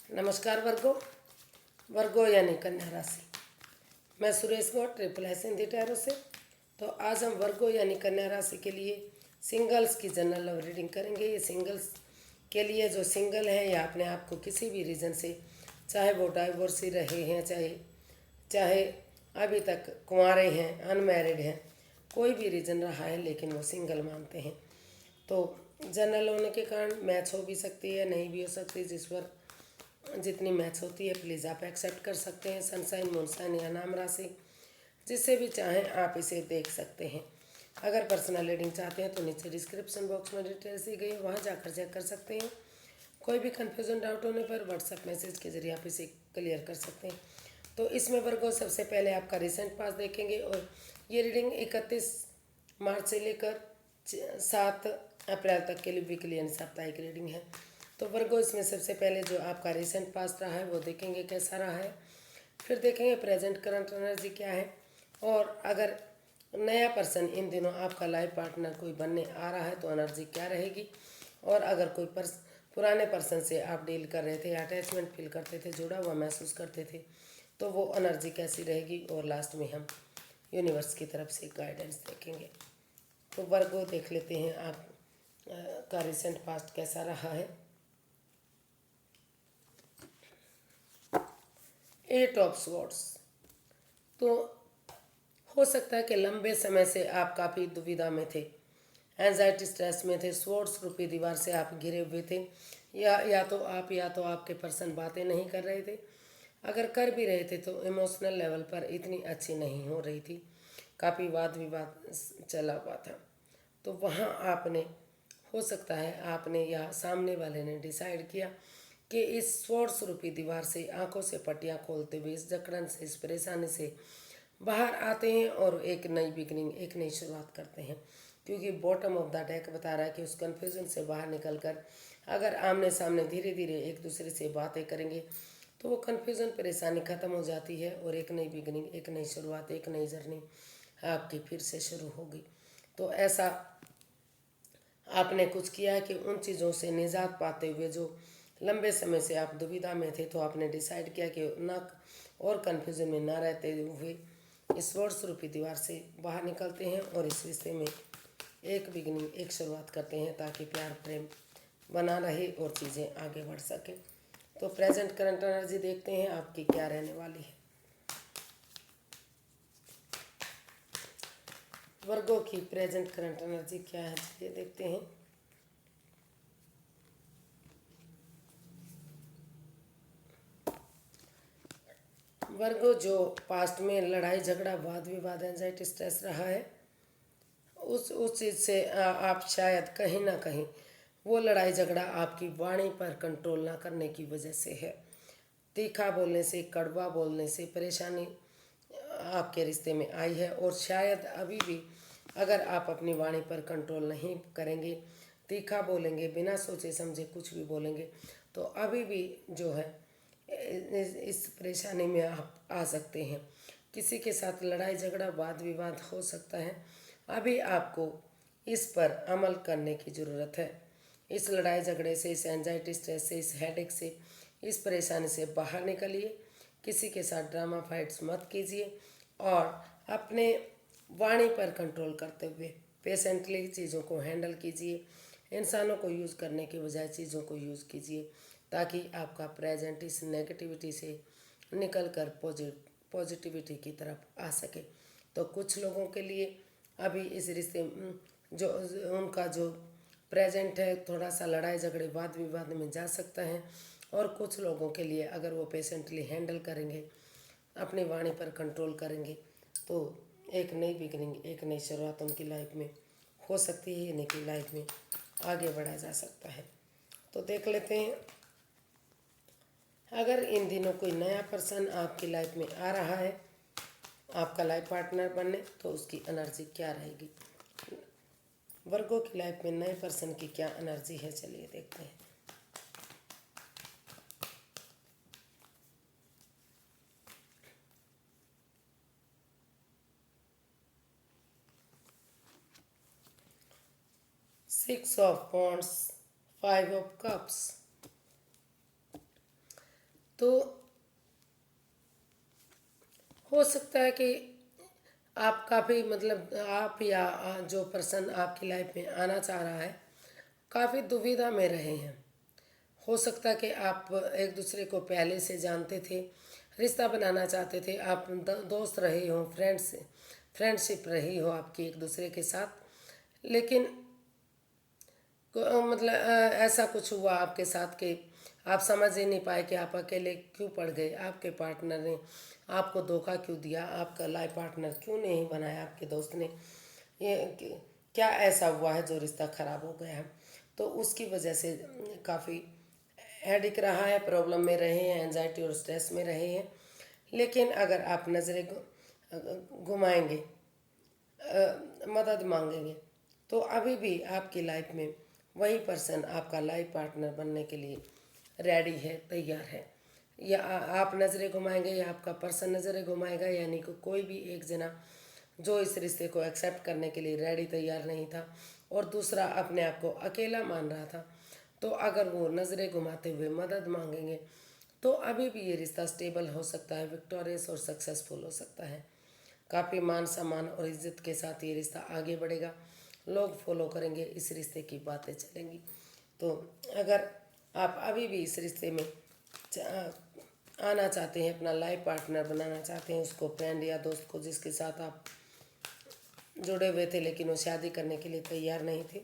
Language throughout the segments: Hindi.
नमस्कार वर्गो। वर्गो यानी कन्या राशि। मैं Suresh Gaur triple S Hindi tarot से। तो आज हम वर्गो यानी कन्या राशि के लिए सिंगल्स की जनरल लव रीडिंग करेंगे। ये सिंगल्स के लिए जो सिंगल हैं या अपने आप को किसी भी रीज़न से, चाहे वो डाइवोर्सी रहे हैं, चाहे अभी तक कुंवारे हैं, अनमैरिड हैं, कोई भी रीज़न रहा है लेकिन वो सिंगल मानते हैं। तो जनरल होने के कारण मैच हो भी सकती है, नहीं भी हो सकती। जिस पर जितनी मैच होती है प्लीज़ आप एक्सेप्ट कर सकते हैं। सनसाइन, मूनसाइन या नाम राशि, जिससे भी चाहें आप इसे देख सकते हैं। अगर पर्सनल रीडिंग चाहते हैं तो नीचे डिस्क्रिप्शन बॉक्स में डिटेल्स दी गई है, वहाँ जाकर चेक कर सकते हैं। कोई भी कन्फ्यूज़न, डाउट होने पर व्हाट्सएप मैसेज के जरिए आप इसे क्लियर कर सकते हैं। तो इसमें वर्गों सबसे पहले आपका रिसेंट पास देखेंगे और ये रीडिंग 31 मार्च से लेकर 7 अप्रैल तक के लिए वीकली यानी साप्ताहिक रीडिंग है। तो वर्गो इसमें सबसे पहले जो आपका रिसेंट पास्ट रहा है वो देखेंगे कैसा रहा है, फिर देखेंगे प्रेजेंट करंट एनर्जी क्या है, और अगर नया पर्सन इन दिनों आपका लाइफ पार्टनर कोई बनने आ रहा है तो एनर्जी क्या रहेगी, और अगर कोई पुराने पर्सन से आप डील कर रहे थे, अटैचमेंट फील करते थे, जुड़ा हुआ महसूस करते थे, तो वो एनर्जी कैसी रहेगी, और लास्ट में हम यूनिवर्स की तरफ से गाइडेंस देखेंगे। तो वर्गो देख लेते हैं आप का रिसेंट पास्ट कैसा रहा है। 8 ऑफ स्वॉर्ड्स। तो हो सकता है कि लंबे समय से आप काफ़ी दुविधा में थे, एंजाइटी स्ट्रेस में थे, स्वॉर्ड्स रूपी दीवार से आप घिरे हुए थे, या तो आपके पर्सन बातें नहीं कर रहे थे। अगर कर भी रहे थे तो इमोशनल लेवल पर इतनी अच्छी नहीं हो रही थी, काफ़ी वाद विवाद चला हुआ था। तो वहाँ आपने, हो सकता है आपने या सामने वाले ने डिसाइड किया कि इस स्वॉर्ड्स रूपी दीवार से आंखों से पट्टियाँ खोलते हुए, इस जकड़न से, इस परेशानी से बाहर आते हैं और एक नई बिगनिंग, एक नई शुरुआत करते हैं। क्योंकि बॉटम ऑफ द डेक बता रहा है कि उस कन्फ्यूजन से बाहर निकलकर अगर आमने सामने धीरे धीरे एक दूसरे से बातें करेंगे तो वो कन्फ्यूजन, परेशानी ख़त्म हो जाती है और एक नई बिगनिंग, एक नई शुरुआत, एक नई जर्नी आपकी फिर से शुरू होगी। तो ऐसा आपने कुछ किया है कि उन चीज़ों से निजात पाते हुए, जो लंबे समय से आप दुविधा में थे, तो आपने डिसाइड किया कि ना और कन्फ्यूजन में ना रहते हुए इस वर्ड्स रूपी दीवार से बाहर निकलते हैं और इस रिश्ते में एक बिगनिंग, एक शुरुआत करते हैं, ताकि प्यार प्रेम बना रहे और चीज़ें आगे बढ़ सकें। तो प्रेजेंट करंट एनर्जी देखते हैं आपकी क्या रहने वाली है। वर्गों की प्रेजेंट करंट एनर्जी क्या है, ये देखते हैं। वर्गो जो पास्ट में लड़ाई झगड़ा, वाद विवाद, एंजाइटी स्ट्रेस रहा है, उस चीज़ से आप शायद कहीं ना कहीं वो लड़ाई झगड़ा आपकी वाणी पर कंट्रोल ना करने की वजह से है। तीखा बोलने से, कड़वा बोलने से परेशानी आपके रिश्ते में आई है, और शायद अभी भी अगर आप अपनी वाणी पर कंट्रोल नहीं करेंगे, तीखा बोलेंगे, बिना सोचे समझे कुछ भी बोलेंगे, तो अभी भी जो है इस परेशानी में आप आ सकते हैं। किसी के साथ लड़ाई झगड़ा, वाद विवाद हो सकता है। अभी आपको इस पर अमल करने की ज़रूरत है। इस लड़ाई झगड़े से, इस एंजाइटी स्ट्रेस से, इस हेडेक से, इस परेशानी से बाहर निकलिए। किसी के साथ ड्रामा फाइट्स मत कीजिए और अपने वाणी पर कंट्रोल करते हुए पेशेंटली चीज़ों को हैंडल कीजिए। इंसानों को यूज़ करने के बजाय चीज़ों को यूज़ कीजिए, ताकि आपका प्रेजेंट इस नेगेटिविटी से निकल कर पॉजिटिविटी की तरफ आ सके। तो कुछ लोगों के लिए अभी इस रिश्ते जो उनका जो प्रेजेंट है थोड़ा सा लड़ाई झगड़े, वाद विवाद में जा सकता है, और कुछ लोगों के लिए अगर वो पेशेंटली हैंडल करेंगे, अपनी वाणी पर कंट्रोल करेंगे, तो एक नई बिगनिंग, एक नई शुरुआत उनकी लाइफ में हो सकती है, यानी कि लाइफ में आगे बढ़ा जा सकता है। तो देख लेते हैं, अगर इन दिनों कोई नया पर्सन आपकी लाइफ में आ रहा है आपका लाइफ पार्टनर बनने, तो उसकी एनर्जी क्या रहेगी। वर्गों की लाइफ में नए पर्सन की क्या एनर्जी है, चलिए देखते हैं। Six of wands, 5 of cups. तो हो सकता है कि आप काफ़ी मतलब आप या जो पर्सन आपकी लाइफ में आना चाह रहा है काफ़ी दुविधा में रहे हैं। हो सकता है कि आप एक दूसरे को पहले से जानते थे, रिश्ता बनाना चाहते थे, आप दोस्त रहे हो, फ्रेंडशिप रही हो आपकी एक दूसरे के साथ, लेकिन मतलब ऐसा कुछ हुआ आपके साथ कि आप समझ ही नहीं पाए कि आप अकेले क्यों पड़ गए, आपके पार्टनर ने आपको धोखा क्यों दिया, आपका लाइफ पार्टनर क्यों नहीं बनाया आपके दोस्त ने, ये क्या ऐसा हुआ है जो रिश्ता ख़राब हो गया है। तो उसकी वजह से काफ़ी हेडिक रहा है, प्रॉब्लम में रहे हैं, एंजाइटी और स्ट्रेस में रहे हैं। लेकिन अगर आप नज़रें घुमाएंगे, मदद मांगेंगे, तो अभी भी आपकी लाइफ में वही पर्सन आपका लाइफ पार्टनर बनने के लिए रेडी है, तैयार है। या आप नज़रें घुमाएंगे या आपका पर्सन नज़रें घुमाएगा, यानी कि कोई भी एक जना जो इस रिश्ते को एक्सेप्ट करने के लिए रेडी तैयार नहीं था और दूसरा अपने आप को अकेला मान रहा था, तो अगर वो नज़रें घुमाते हुए मदद मांगेंगे तो अभी भी ये रिश्ता स्टेबल हो सकता है, विक्टोरियस और सक्सेसफुल हो सकता है। काफ़ी मान सम्मान और इज्जत के साथ ये रिश्ता आगे बढ़ेगा, लोग फॉलो करेंगे, इस रिश्ते की बातें चलेंगी। तो अगर आप अभी भी इस रिश्ते में आना चाहते हैं, अपना लाइफ पार्टनर बनाना चाहते हैं, उसको फ्रेंड या दोस्त को जिसके साथ आप जुड़े हुए थे लेकिन वो शादी करने के लिए तैयार नहीं थे,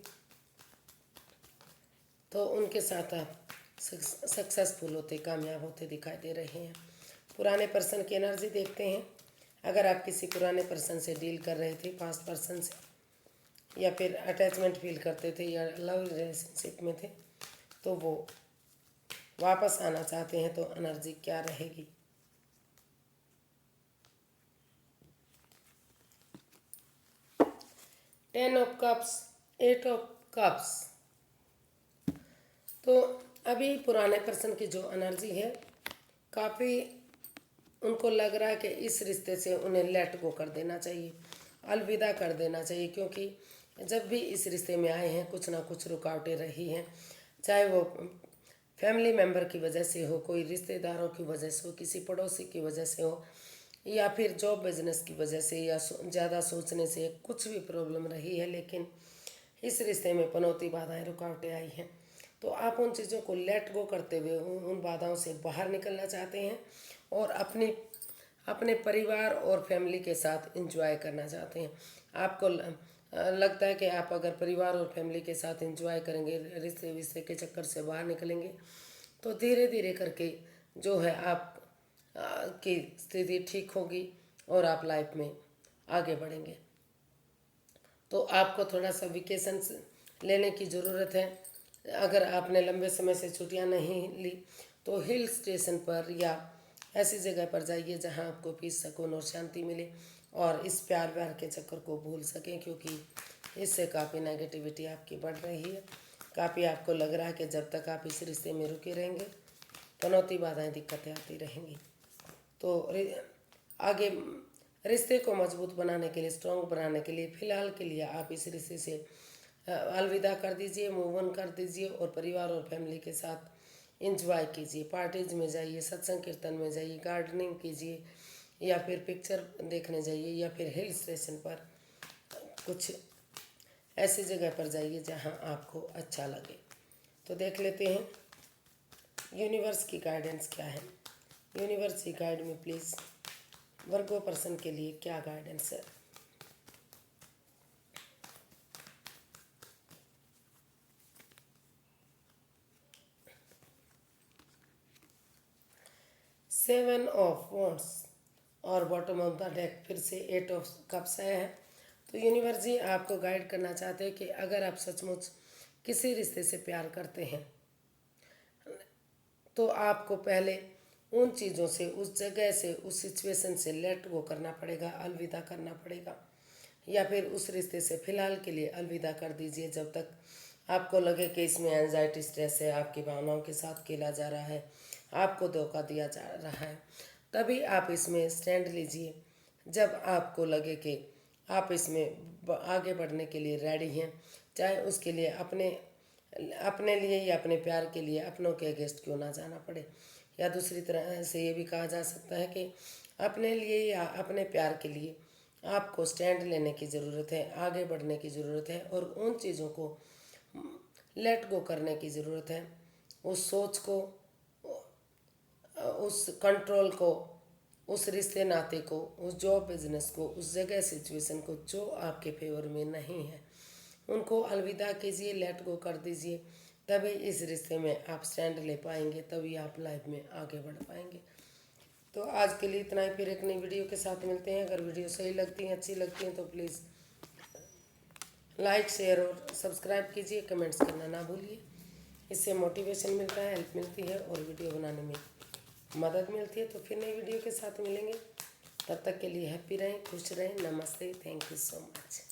तो उनके साथ आप सक्सेसफुल होते, कामयाब होते दिखाई दे रहे हैं। पुराने पर्सन की एनर्जी देखते हैं। अगर आप किसी पुराने पर्सन से डील कर रहे थे, पास्ट पर्सन से, या फिर अटैचमेंट फील करते थे या लव रिलेशनशिप में थे, तो वो वापस आना चाहते हैं, तो एनर्जी क्या रहेगी। Ten of cups, eight of cups. तो अभी पुराने पर्सन की जो एनर्जी है, काफ़ी उनको लग रहा है कि इस रिश्ते से उन्हें लेट गो कर देना चाहिए, अलविदा कर देना चाहिए, क्योंकि जब भी इस रिश्ते में आए हैं कुछ ना कुछ रुकावटें रही हैं, चाहे वो फैमिली मेम्बर की वजह से हो, कोई रिश्तेदारों की वजह से हो, किसी पड़ोसी की वजह से हो, या फिर जॉब बिजनेस की वजह से, या ज़्यादा सोचने से, कुछ भी प्रॉब्लम रही है, लेकिन इस रिश्ते में पनौती बाधाएं रुकावटें आई हैं। तो आप उन चीज़ों को लेट गो करते हुए उन बाधाओं से बाहर निकलना चाहते हैं और अपने परिवार और फैमिली के साथ एंजॉय करना चाहते हैं। आपको लगता है कि आप अगर परिवार और फैमिली के साथ एंजॉय करेंगे, रिश्ते विश्ते के चक्कर से बाहर निकलेंगे, तो धीरे धीरे करके जो है आप की स्थिति ठीक होगी और आप लाइफ में आगे बढ़ेंगे। तो आपको थोड़ा सा वेकेशन लेने की ज़रूरत है। अगर आपने लंबे समय से छुट्टियां नहीं ली तो हिल स्टेशन पर या ऐसी जगह पर जाइए जहां आपको पीस सुकून और शांति मिले और इस प्यार व्यार के चक्कर को भूल सकें, क्योंकि इससे काफ़ी नेगेटिविटी आपकी बढ़ रही है। काफ़ी आपको लग रहा है कि जब तक आप इस रिश्ते में रुके रहेंगे पनौती बाधाएं दिक्कतें आती रहेंगी। तो आगे रिश्ते को मजबूत बनाने के लिए, स्ट्रॉन्ग बनाने के लिए, फ़िलहाल के लिए आप इस रिश्ते से अलविदा कर दीजिए, मूव ऑन कर दीजिए और परिवार और फैमिली के साथ इंजॉय कीजिए। पार्टीज़ में जाइए, सत्संग कीर्तन में जाइए, गार्डनिंग कीजिए, या फिर पिक्चर देखने जाइए, या फिर हिल स्टेशन पर कुछ ऐसी जगह पर जाइए जहां आपको अच्छा लगे। तो देख लेते हैं यूनिवर्स की गाइडेंस क्या है। यूनिवर्स की गाइड में प्लीज़ वर्गो पर्सन के लिए क्या गाइडेंस है। सेवन ऑफ वॉन्ड्स और बॉटम ऑफ द डेक फिर से एट ऑफ कप्स आया है। तो यूनिवर्स जी आपको गाइड करना चाहते हैं कि अगर आप सचमुच किसी रिश्ते से प्यार करते हैं तो आपको पहले उन चीज़ों से, उस जगह से, उस सिचुएशन से लेट गो करना पड़ेगा, अलविदा करना पड़ेगा, या फिर उस रिश्ते से फ़िलहाल के लिए अलविदा कर दीजिए जब तक आपको लगे कि इसमें एंजाइटी स्ट्रेस है, आपकी भावनाओं के साथ खेला जा रहा है, आपको धोखा दिया जा रहा है। तभी आप इसमें स्टैंड लीजिए जब आपको लगे कि आप इसमें आगे बढ़ने के लिए रेडी हैं, चाहे उसके लिए अपने अपने लिए या अपने प्यार के लिए अपनों के अगेंस्ट क्यों ना जाना पड़े। या दूसरी तरह से ये भी कहा जा सकता है कि अपने लिए या अपने प्यार के लिए आपको स्टैंड लेने की ज़रूरत है, आगे बढ़ने की ज़रूरत है और उन चीज़ों को लेट गो करने की ज़रूरत है। उस सोच को, उस कंट्रोल को, उस रिश्ते नाते को, उस जॉब बिजनेस को, उस जगह सिचुएशन को जो आपके फेवर में नहीं है, उनको अलविदा कीजिए, लेट गो कर दीजिए। तभी इस रिश्ते में आप स्टैंड ले पाएंगे, तभी आप लाइफ में आगे बढ़ पाएंगे। तो आज के लिए इतना ही, फिर एक नई वीडियो के साथ मिलते हैं। अगर वीडियो सही लगती है, अच्छी लगती है तो प्लीज़ लाइक शेयर और सब्सक्राइब कीजिए, कमेंट्स करना ना भूलिए। इससे मोटिवेशन मिलता है, हेल्प मिलती है और वीडियो बनाने में मदद मिलती है। तो फिर नई वीडियो के साथ मिलेंगे, तब तक के लिए हैप्पी रहें, खुश रहें। नमस्ते, थैंक यू सो मच।